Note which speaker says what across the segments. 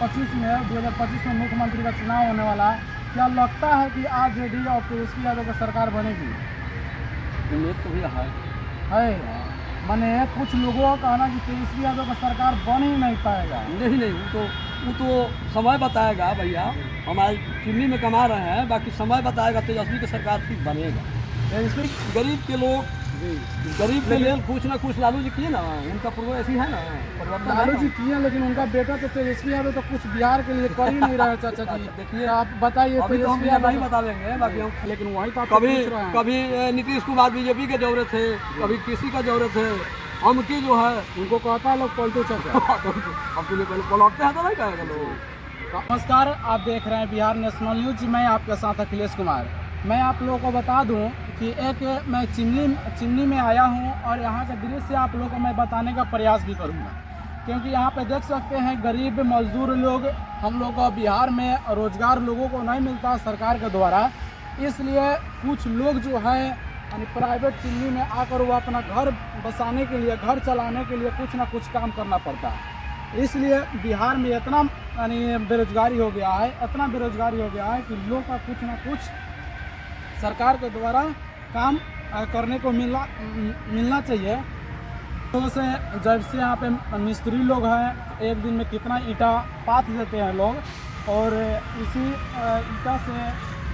Speaker 1: 2025 में मुख्यमंत्री का चुनाव होने वाला है। क्या लगता है कि आरजेडी और तेजस्वी यादव की सरकार बनेगी?
Speaker 2: उम्मीद तो भी है।
Speaker 1: माने कुछ लोगों का कहना कि तेजस्वी यादव का सरकार बन ही नहीं पाएगा।
Speaker 2: नहीं, वो तो समय बताएगा भैया। हमारे चिमनी में कमा रहे हैं, बाकी समय बताएगा। तेजस्वी की सरकार ठीक बनेगा।
Speaker 1: तेजस्वी
Speaker 2: गरीब के लोग, गरीब के लिए कुछ ना कुछ लालू जी किए ना, उनका पूर्व ऐसी है ना परिवर्तन।
Speaker 1: लालू जी किए, लेकिन उनका बेटा तो तेजस्वी यादव तो कुछ बिहार के लिए कर ही नहीं रहा है। चाचा जी
Speaker 2: देखिए,
Speaker 1: आप बताइए।
Speaker 2: अभी तो हम
Speaker 1: तेजस्वी यादव
Speaker 2: नहीं बता देंगे, बाकी हम
Speaker 1: लेकिन वही तो
Speaker 2: कभी नीतीश कुमार बीजेपी के जरूरत है, कभी किसी का जरूरत है। हम की जो है
Speaker 1: उनको कहता है लोग पलटू चाचा।
Speaker 2: अब तुझे पहले पलटते हैं तो नहीं कहेगा लोग।
Speaker 1: नमस्कार, आप देख रहे हैं बिहार नेशनल न्यूज। मैं आपके साथ अखिलेश कुमार। मैं आप लोगों को बता दूं कि मैं चिमनी में आया हूं और यहाँ का दृश्य आप लोगों को मैं बताने का प्रयास भी करूंगा, क्योंकि यहाँ पे देख सकते हैं गरीब मजदूर लोग, हम लोग को बिहार में रोजगार लोगों को नहीं मिलता सरकार के द्वारा। इसलिए कुछ लोग जो है यानी प्राइवेट चिमनी में आकर वो अपना घर बसाने के लिए, घर चलाने के लिए कुछ ना कुछ काम करना पड़ता है। इसलिए बिहार में इतना यानी बेरोजगारी हो गया है, इतना बेरोजगारी हो गया है कि लोग का कुछ ना कुछ सरकार के द्वारा काम करने को मिलना चाहिए। तो से जब से यहाँ पे मिस्त्री लोग हैं, एक दिन में कितना ईंटा पाथ देते हैं लोग, और इसी ईंटा से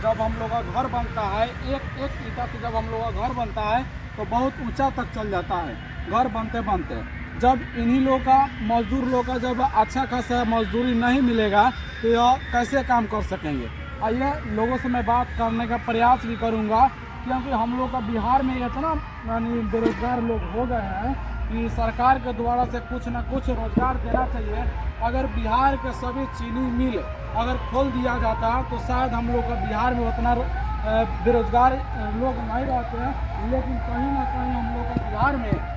Speaker 1: जब हम लोग का घर बनता है, एक ईंटा से जब हम लोग का घर बनता है तो बहुत ऊंचा तक चल जाता है घर बनते बनते। जब इन्हीं लोग का, मजदूर लोग का जब अच्छा खासा मजदूरी नहीं मिलेगा तो यह कैसे काम कर सकेंगे? आइए लोगों से मैं बात करने का प्रयास भी करूंगा, क्योंकि हम लोग का बिहार में इतना यानी बेरोजगार लोग हो गए हैं कि सरकार के द्वारा से कुछ ना कुछ रोजगार देना चाहिए। अगर बिहार के सभी चीनी मिल अगर खोल दिया जाता तो शायद हम लोग का बिहार में उतना बेरोजगार लोग नहीं रहते हैं। लेकिन कहीं ना कहीं हम लोग का बिहार में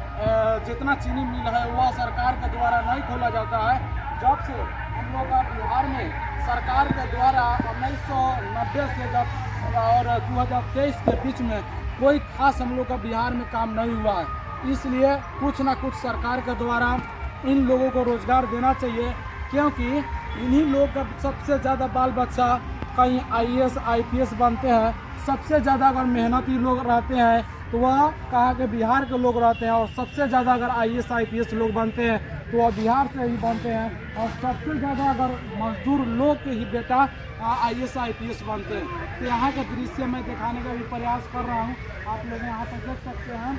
Speaker 1: जितना चीनी मिल है वह सरकार के द्वारा नहीं खोला जाता है। जब से हम लोग का बिहार में सरकार के द्वारा 1990 से जब और 2023 के बीच में कोई खास हम लोग का बिहार में काम नहीं हुआ है। इसलिए कुछ ना कुछ सरकार के द्वारा इन लोगों को रोजगार देना चाहिए, क्योंकि इन्हीं लोग का सबसे ज़्यादा बाल बच्चा कहीं IAS IPS बनते हैं। सबसे ज़्यादा अगर मेहनती लोग रहते हैं तो वह कहाँ के बिहार के लोग रहते हैं, और सबसे ज़्यादा अगर IAS IPS लोग बनते हैं तो वह बिहार से ही बनते हैं, और सबसे ज़्यादा अगर मजदूर लोग के ही बेटा IAS IPS बनते हैं। तो यहाँ का दृश्य मैं दिखाने का भी प्रयास कर रहा हूँ। आप लोग यहाँ पर देख सकते हैं,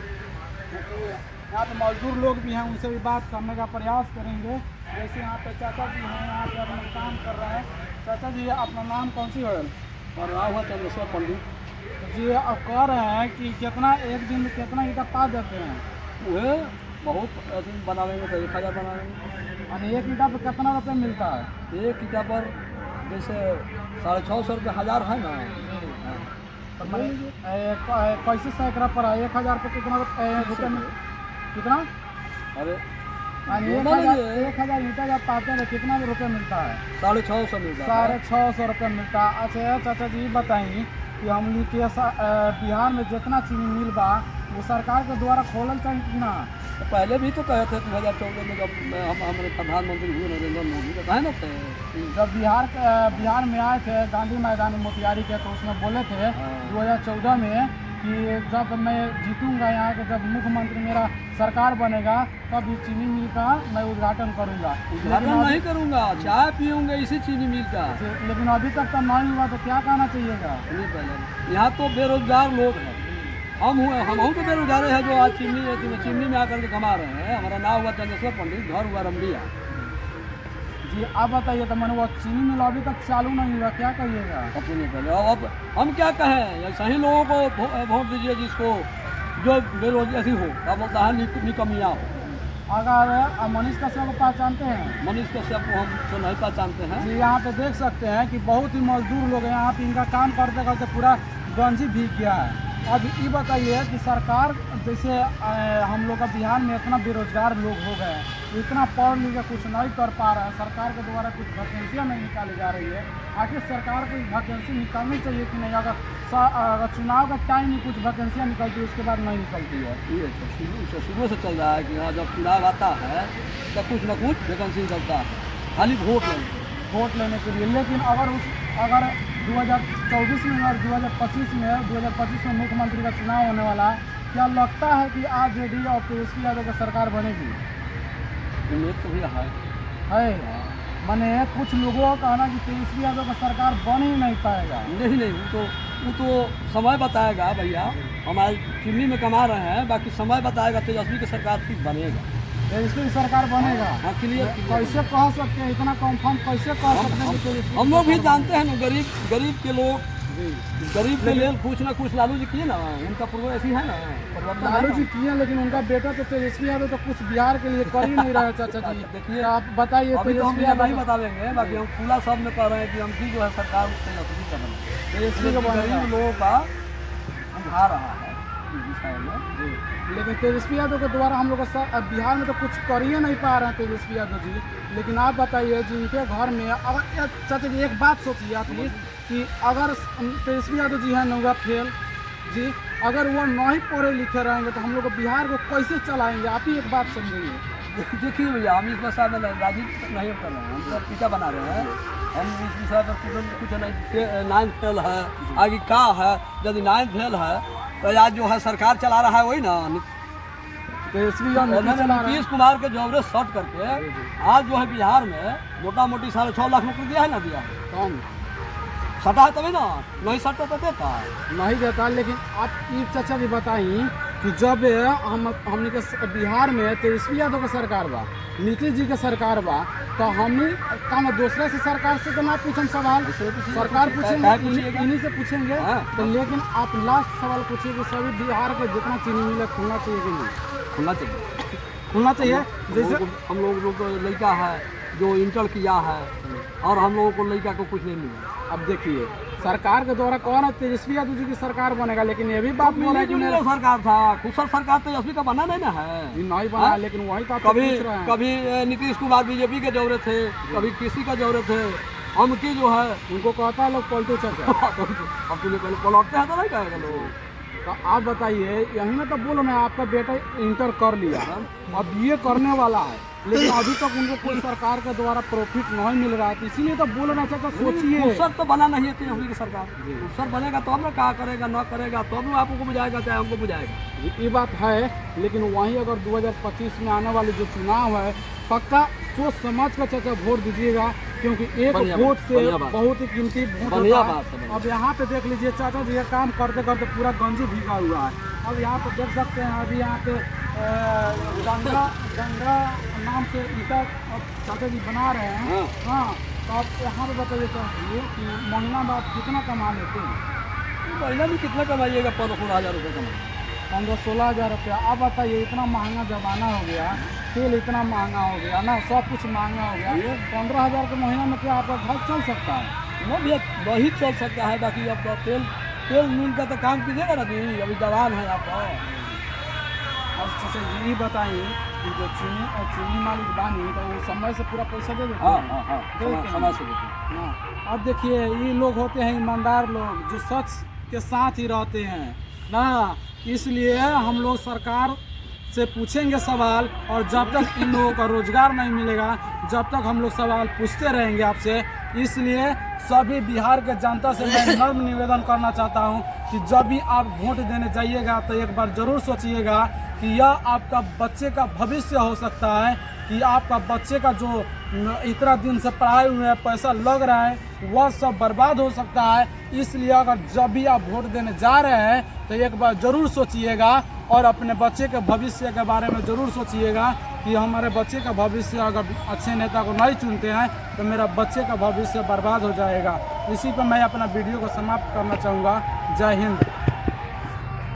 Speaker 1: यहाँ पे मजदूर लोग भी हैं, उनसे भी बात करने का प्रयास करेंगे। जैसे यहाँ पे चाचा जी हैं, यहाँ पे अपना काम कर रहे हैं। चाचा जी अपना नाम कौन सी है?
Speaker 2: और राव है चंद्रेश्वर पंडित
Speaker 1: जी। अब कह रहे हैं कि कितना एक दिन में कितना ईंटा पा देते हैं?
Speaker 2: वो बहुत ऐसे बनावेंगे तो 1000 बनावेंगे।
Speaker 1: और एक ईंटा पर कितना रुपये मिलता है?
Speaker 2: एक ईंटा पर जैसे 650 रुपये 1000 है ना।
Speaker 1: तो कैसे सैकड़ा पर 1000 पे कितना रुपये कितना?
Speaker 2: अरे
Speaker 1: 1000 ईंटा जब पाते हैं तो कितना रुपये मिलता है?
Speaker 2: 650 मिलता है।
Speaker 1: 650 रुपये मिलता है। अच्छा चाचा जी बताइए कि हम लोग के बिहार में जितना चीनी मिल बा वो सरकार के द्वारा खोलल चाहिए कि ना?
Speaker 2: तो पहले भी तो कहे थे 2014 में जब हमारे प्रधानमंत्री हुए नरेंद्र मोदी, तो कहे ना थे
Speaker 1: जब बिहार में आए थे गांधी मैदान मोतिहारी के, तो उसमें बोले थे 2014 में कि जब मैं जीतूंगा, यहाँ के जब मुख्यमंत्री मेरा सरकार बनेगा तब इस चीनी मिल का मैं उद्घाटन करूंगा।
Speaker 2: उद्घाटन नहीं करूंगा, चाय पीऊंगा इसी चीनी मिल का।
Speaker 1: लेकिन अभी तक तो नहीं हुआ, तो क्या कहना चाहिएगा?
Speaker 2: यहाँ तो बेरोजगार लोग हैं, हम तो बेरोजगार हैं जो आज चिमनी में आकर के कमा रहे हैं। हमारा नाम हुआ चंद्रेश्वर पंडित, घर हुआ रमडिया।
Speaker 1: जी आप बताइए, तो मैंने वो चीनी मिल अभी तक चालू नहीं हुआ, क्या कहिएगा?
Speaker 2: अब हम क्या कहें? सही लोगों को वोट दीजिए जिसको जो बेरोजगारी हो, क्या बोलता है निकमिया हो।
Speaker 1: अगर मनीष कश्यप को पहचानते हैं?
Speaker 2: मनीष कश्यप को हम तो नहीं पहचानते हैं
Speaker 1: जी। यहाँ पे देख सकते हैं कि बहुत ही मजदूर लोग हैं, यहाँ पे इनका काम करते करते पूरा गंजी भीग गया है। अब ये बताइए कि सरकार जैसे हम लोग का बिहार में इतना बेरोजगार लोग हो गए हैं, इतना पढ़ लिख के कुछ नहीं कर पा रहे हैं, सरकार के द्वारा कुछ वैकेंसियाँ नहीं निकाली जा रही है। आखिर सरकार को वैकेंसी निकालनी चाहिए कि नहीं? अगर चुनाव का टाइम में कुछ वैकेंसियाँ निकलती है उसके बाद नहीं निकलती है।
Speaker 2: ये तो शुरू से चल रहा है कि हाँ जब चुनाव आता है तब कुछ न कुछ वैकेंसी निकलता है, खाली वोट नहीं।
Speaker 1: वोट लेने के लिए। लेकिन अगर 2024 में और 2025 में मुख्यमंत्री का चुनाव होने वाला है, क्या लगता है कि आरजेडी और तेजस्वी यादव की सरकार बनेगी?
Speaker 2: उम्मीद तो भी है।
Speaker 1: माने कुछ लोगों का कहना कि तेजस्वी यादव का सरकार बन ही नहीं पाएगा।
Speaker 2: नहीं, वो तो समय बताएगा भैया। हमारे चिमनी में कमा रहे हैं, बाकी समय बताएगा तेजस्वी की सरकार ठीक बनेगा।
Speaker 1: तेजस्वी की सरकार बनेगा?
Speaker 2: हाँ, क्लियर।
Speaker 1: कैसे कह सकते हैं, इतना कंफर्म कैसे कह सकते हैं कि तेजस्वी?
Speaker 2: हम लोग भी जानते हैं ना, गरीब के लोग, गरीब के लिए कुछ ना कुछ लालू जी किए ना, उनका पूर्व ऐसी है ना, परिवर्तन
Speaker 1: लालू जी किए, लेकिन उनका बेटा तो तेजस्वी यादव तो कुछ बिहार के लिए कर ही नहीं रहा है। चाचा जी
Speaker 2: देखिए,
Speaker 1: आप बताइए।
Speaker 2: अभी तो हम नहीं बता देंगे, बाकी हम खुला सब में कह रहे हैं कि हम की जो है सरकार उससे नौकरी कर रहे हैं। तेजस्वी गरीब लोगों का बुझा रहा है इस विषय में।
Speaker 1: लेकिन तेजस्वी यादव के द्वारा हम लोग बिहार में तो कुछ कर ही नहीं पा रहे हैं तेजस्वी यादव जी। लेकिन आप बताइए, जिनके घर में अगर चाचा जी एक बात सोचिए आप ये कि अगर तेजस्वी यादव जी हैं नौगा फेल जी, अगर वो नहीं पढ़े लिखे रहेंगे तो हम लोग बिहार को कैसे चलाएंगे? आप ही एक बात समझिए।
Speaker 2: देखिए भैया, हम इस विषय में राजनीति नहीं कर रहे हैं, हम तो टीका बना रहे हैं। हम इस विषय पर कुछ नहीं, 9 फेल है, आगे का है। यदि 9 फेल है तो आज जो है सरकार चला रहा है वही ना
Speaker 1: तेजस्वी
Speaker 2: नीतीश कुमार के जौरे शॉर्ट करके आज जो है बिहार में मोटा मोटी 6.5 लाख नौकरी दिया है ना, दिया
Speaker 1: कौन
Speaker 2: सटा है तभी ना, नहीं सटता तो देता
Speaker 1: नहीं देता। लेकिन आप ये चाचा जी बताइए कि जब हमने के बिहार में तेजस्वी यादव का सरकार बा, नीतीश जी का सरकार बा, तो हमने काम दूसरे से सरकार से तो ना पूछें सवाल, सरकार पूछेंगे, इन्हीं से पूछेंगे। तो लेकिन आप लास्ट सवाल पूछिए कि सभी बिहार को जितना चीनी मिले खुलना चाहिए कि नहीं खुलना चाहिए? जैसे
Speaker 2: हम लोग लड़का है जो इंटर किया है और हम लोगों को लड़का को कुछ नहीं मिला।
Speaker 1: अब देखिए, सरकार के द्वारा कौन है तेजस्वी यादव जी की सरकार बनेगा, लेकिन ये भी बात बोल रहे हैं कि
Speaker 2: मेरा सरकार था, कुशल सरकार तेजस्वी का बना नहीं ना है,
Speaker 1: नहीं बना। लेकिन वही तो
Speaker 2: कभी नीतीश कुमार बीजेपी के जौरे थे, कभी किसी का जौरे थे। हम की जो है
Speaker 1: उनको कहता है लोग पलटू चाचा।
Speaker 2: अब तुम्हें पहले पलटते हैं तो नहीं कहेगा लोग।
Speaker 1: तो आप बताइए, यही में तो बोलो ना, आपका बेटा इंटर कर लिया, अब ये करने वाला है, लेकिन अभी तक उनको कोई सरकार के द्वारा प्रॉफिट नहीं मिल रहा है। तो इसीलिए तो बोल रहा चाचा, सोचिए।
Speaker 2: उसर तो बना नहीं है तेजस्वी की सरकार, उसर बनेगा तो हम लोग क्या करेगा, ना करेगा तो हम आपको बुझाएगा, चाहे हमको बुझाएगा।
Speaker 1: ये बात है। लेकिन वहीं अगर 2025 में आने वाले जो चुनाव है, पक्का सोच समझ कर चाचा वोट दीजिएगा, क्योंकि एक वोट से बहुत ही कीमती वोट होता है। अब यहाँ पे देख लीजिए चाचा जी, ये काम करते करते पूरा गंजी भीगा हुआ है। अब यहाँ पे देख सकते हैं, अभी यहाँ पे गंगा नाम से ईटा चाचा जी बना रहे हैं। हाँ, तो आप यहाँ पे बताइए चाचा जी कि महीना बाद कितना कमा लेते हैं?
Speaker 2: महीना में कितना कमाइएगा? 15-16 हज़ार रुपये कमाइए।
Speaker 1: 15-16 हज़ार रुपया। अब बताइए, इतना महंगा ज़माना हो गया, तेल इतना महंगा हो गया ना, सब कुछ महंगा हो गया। 15 हज़ार के महीना में क्या आपका घर चल सकता है?
Speaker 2: वो भी वही चल सकता है, बाकी अब तेल मिल का तो काम कीजिएगा ना, अभी जवान है आपका।
Speaker 1: अच्छा यही बताइए कि जो चीनी मालिक बानी, तो वो समय से पूरा पैसा दे देते हैं?
Speaker 2: समय से देते हैं।
Speaker 1: अब देखिए, ये लोग होते हैं ईमानदार लोग, जो सच के साथ ही रहते हैं ना, इसलिए हम लोग सरकार से पूछेंगे सवाल। और जब तक इन लोगों का रोजगार नहीं मिलेगा, जब तक हम लोग सवाल पूछते रहेंगे आपसे। इसलिए सभी बिहार के जनता से मैं नम्र निवेदन करना चाहता हूं कि जब भी आप वोट देने जाइएगा तो एक बार ज़रूर सोचिएगा कि यह आपका बच्चे का भविष्य हो सकता है, कि आपका बच्चे का जो इतना दिन से पढ़ाई हुए हैं, पैसा लग रहा है, वह सब बर्बाद हो सकता है। इसलिए अगर जब भी आप वोट देने जा रहे हैं तो एक बार ज़रूर सोचिएगा और अपने बच्चे के भविष्य के बारे में ज़रूर सोचिएगा कि हमारे बच्चे का भविष्य अगर अच्छे नेता को नहीं चुनते हैं तो मेरा बच्चे का भविष्य बर्बाद हो जाएगा। इसी पर मैं अपना वीडियो को समाप्त करना चाहूँगा। जय हिंद।